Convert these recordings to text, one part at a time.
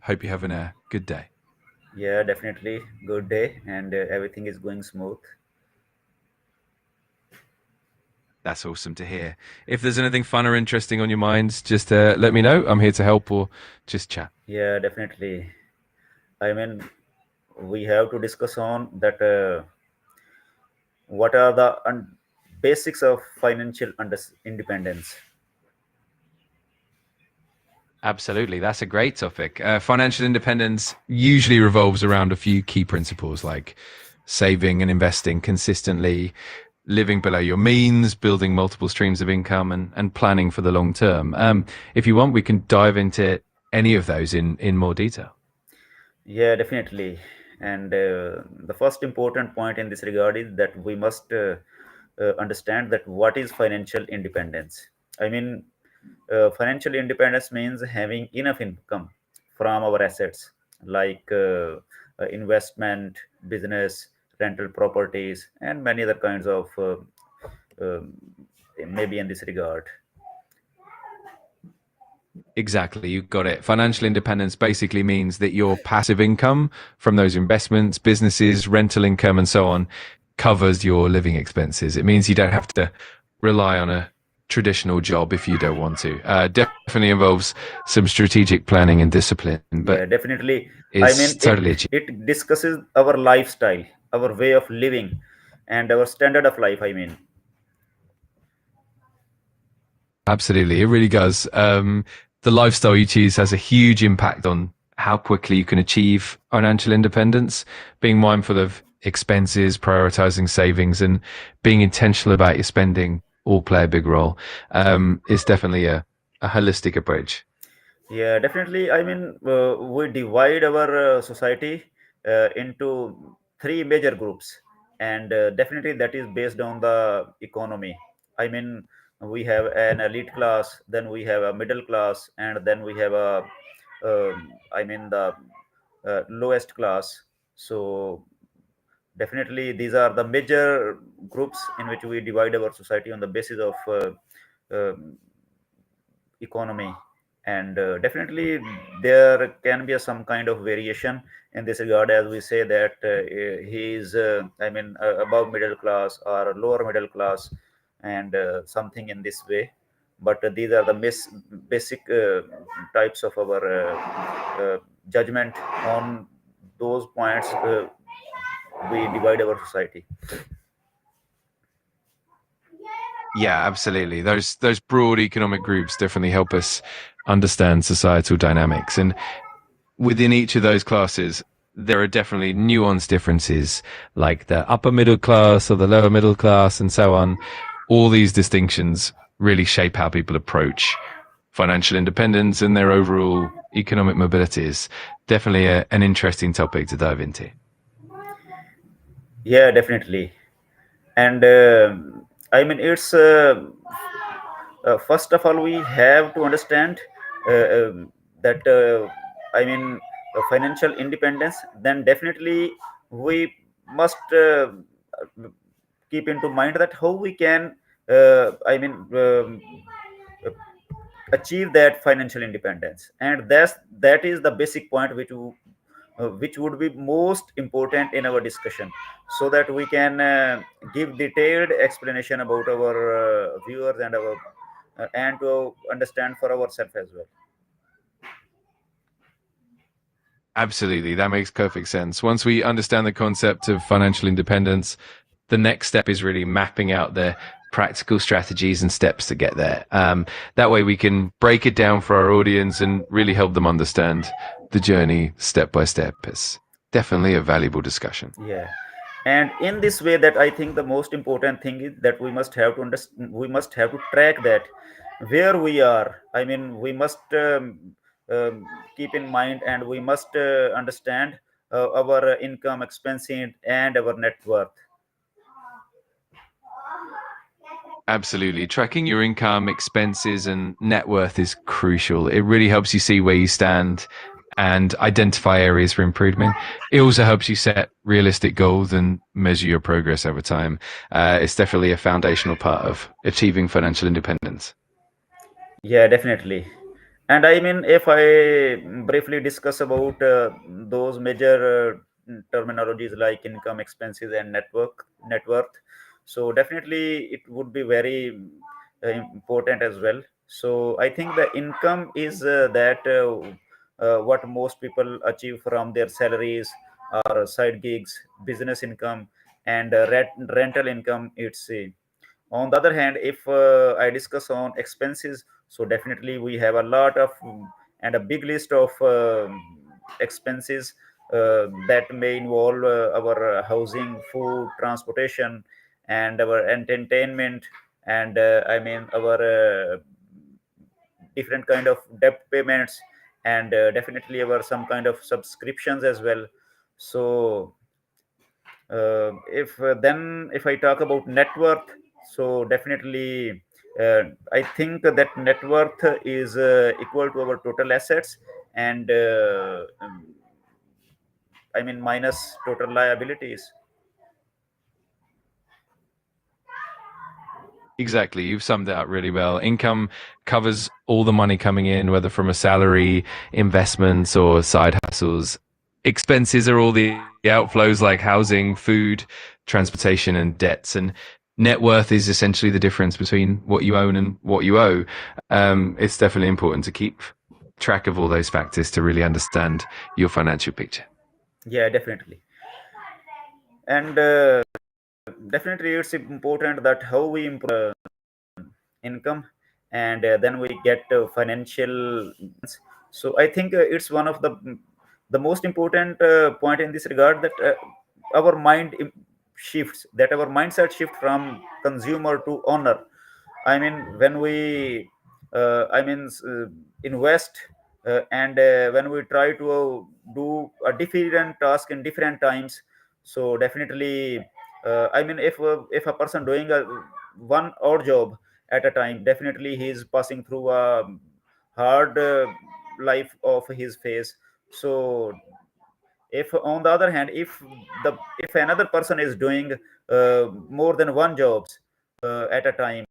Hope you're having a good day. Yeah, definitely. Good day, and everything is going smooth. That's awesome to hear. If there's anything fun or interesting on your mind, just let me know. I'm here to help or just chat. Yeah, definitely. I mean, we have to discuss on that. What are the basics of financial independence? Absolutely. That's a great topic. Financial independence usually revolves around a few key principles like saving and investing consistently, living below your means, building multiple streams of income, and planning for the long term. If you want, we can dive into any of those in more detail. Yeah, definitely. And the first important point in this regard is that we must understand that what is financial independence. I mean, financial independence means having enough income from our assets like investment, business, rental properties, and many other kinds of um, maybe in this regard. Exactly, you got it. Financial independence basically means that your passive income from those investments, businesses, rental income, and so on covers your living expenses. It means you don't have to rely on a traditional job if you don't want to. Definitely involves some strategic planning and discipline, Yeah, but definitely. I it's mean, it totally achievable. it discusses our lifestyle, our way of living, and our standard of life. I mean, Absolutely, it really does. The lifestyle you choose has a huge impact on how quickly you can achieve financial independence. Being mindful of expenses, prioritizing savings, and being intentional about your spending all play a big role. It's definitely a holistic approach. yeah, definitely. I mean, we divide our society into three major groups, and definitely that is based on the economy. I mean, we have an elite class, then we have a middle class, and then we have I mean, the lowest class. So definitely, these are the major groups in which we divide our society on the basis of um economy. And definitely there can be some kind of variation in this regard, as we say that he is I mean above middle class or lower middle class, and something in this way. But these are the basic types of our judgment on those points. We divide our society. Yeah, absolutely. Those broad economic groups definitely help us understand societal dynamics. And within each of those classes, there are definitely nuanced differences, like the upper middle class or the lower middle class, and so on. All these distinctions really shape how people approach financial independence and their overall economic mobility. Is definitely an interesting topic to dive into. Yeah, definitely. And I mean, it's first of all we have to understand that I mean financial independence. Then definitely we must keep into mind that how we can I mean achieve that financial independence, and that is the basic point which would be most important in our discussion, so that we can give detailed explanation about our viewers and our and to understand for ourselves as well. Absolutely. That makes perfect sense. Once we understand the concept of financial independence, the next step is really mapping out the practical strategies and steps to get there. That way we can break it down for our audience and really help them understand the journey step by step. It's definitely a valuable discussion. Yeah, and in this way, that I think the most important thing is that we must have to understand, we must have to track that where we are. I mean, we must um, keep in mind, and we must understand our income, expenses, and our net worth. Absolutely. Tracking your income, expenses, and net worth is crucial. It really helps you see where you stand and identify areas for improvement. It also helps you set realistic goals and measure your progress over time. It's definitely a foundational part of achieving financial independence. Yeah, definitely. And I mean, if I briefly discuss about those major terminologies like income, expenses, and net worth, so definitely it would be very important as well. So I think the income is that what most people achieve from their salaries or side gigs, business income, and rental income. It's on the other hand, if I discuss on expenses, so definitely we have a lot of and a big list of expenses that may involve our housing, food, transportation, and our entertainment, and I mean our different kind of debt payments, and definitely our some kind of subscriptions as well. So if then if I talk about net worth, so definitely I think that net worth is equal to our total assets, and I mean minus total liabilities. Exactly. You've summed it up really well. Income covers all the money coming in, whether from a salary, investments, or side hustles. Expenses are all the outflows like housing, food, transportation, and debts. And net worth is essentially the difference between what you own and what you owe. It's definitely important to keep track of all those factors to really understand your financial picture. Yeah, definitely. And definitely it's important that how we improve income, and then we get financial. So I think it's one of the most important point in this regard, that our shifts, that our mindset shift from consumer to owner. I mean, when we I mean invest, and when we try to do a different task in different times, so definitely I mean, if a person doing a one odd job at a time, definitely he is passing through a hard life of his face. So if on the other hand, if another person is doing more than one jobs at a time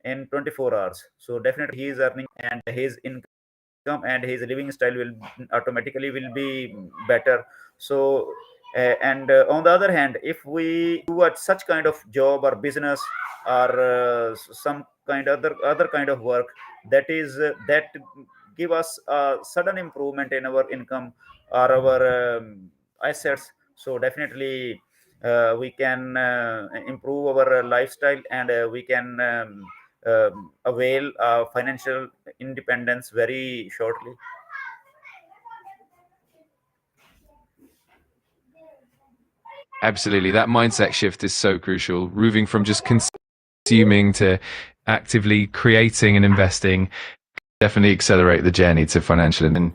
in 24 hours, so definitely he is earning, and his income and his living style will automatically will be better. So and on the other hand, if we do such kind of job or business, or some kind other kind of work, that is that give us a sudden improvement in our income or our assets, so definitely we can improve our lifestyle, and we can avail financial independence very shortly. Absolutely. That mindset shift is so crucial. Moving from just consuming to actively creating and investing definitely accelerate the journey to financial and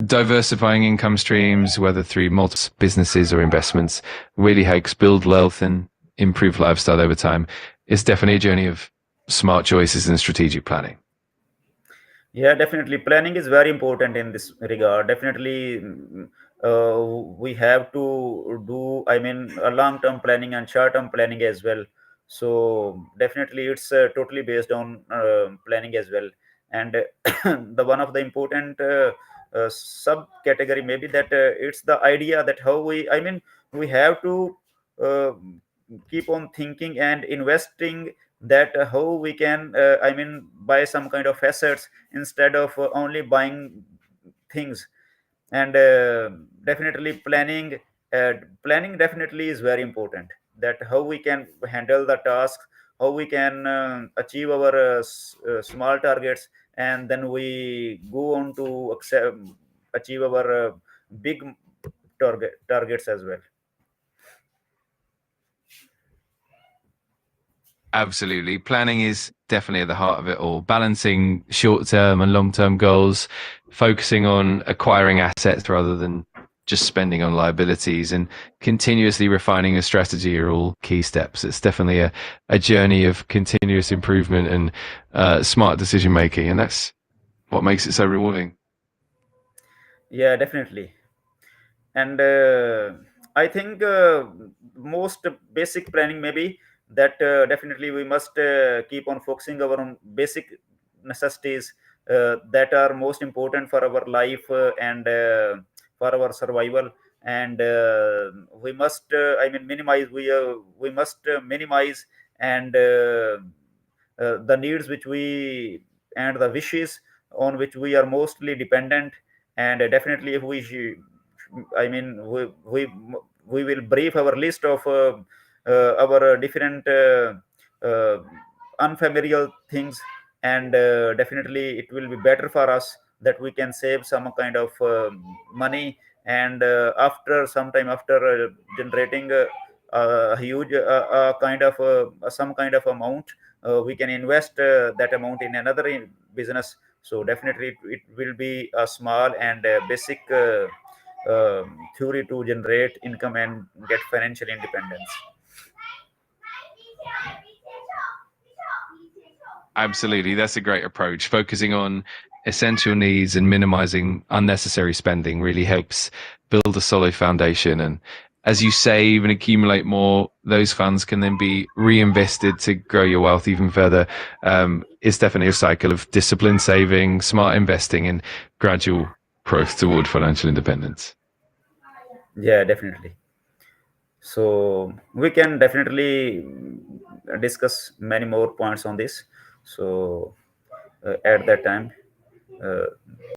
diversifying income streams, whether through multiple businesses or investments, really helps build wealth and improve lifestyle over time. It's definitely a journey of smart choices and strategic planning. Yeah, definitely. Planning is very important in this regard. Definitely, we have to do, I mean, a long term planning and short term planning as well. So, definitely, it's totally based on planning as well. And the one of the important subcategory maybe that it's the idea that how I mean, we have to uh, keep on thinking and investing, that how we can, I mean, buy some kind of assets instead of only buying things. And definitely planning definitely is very important, that how we can handle the task, how we can achieve our small targets, and then we go on to achieve our big targets as well. Absolutely. Planning is definitely at the heart of it all. Balancing short term and long term goals, focusing on acquiring assets rather than just spending on liabilities, and continuously refining a strategy are all key steps. It's definitely a journey of continuous improvement and smart decision making. And that's what makes it so rewarding. Yeah, definitely. And I think most basic planning maybe that definitely we must keep on focusing our on basic necessities that are most important for our life and for our survival. And we must minimize we must minimize and the needs which we and the wishes on which we are mostly dependent. And definitely if we I mean we will brief our list of our different uh, unfamiliar things. And definitely it will be better for us that we can save some kind of money. And after some time, after generating a huge kind of some kind of amount, we can invest that amount in another business. So definitely it will be a small and basic theory to generate income and get financial independence. Absolutely. That's a great approach. Focusing on essential needs and minimizing unnecessary spending really helps build a solid foundation. And as you save and accumulate more, those funds can then be reinvested to grow your wealth even further. It's definitely a cycle of disciplined saving, smart investing, and gradual growth toward financial independence. Yeah, definitely. So we can definitely discuss many more points on this. So at that time, uh,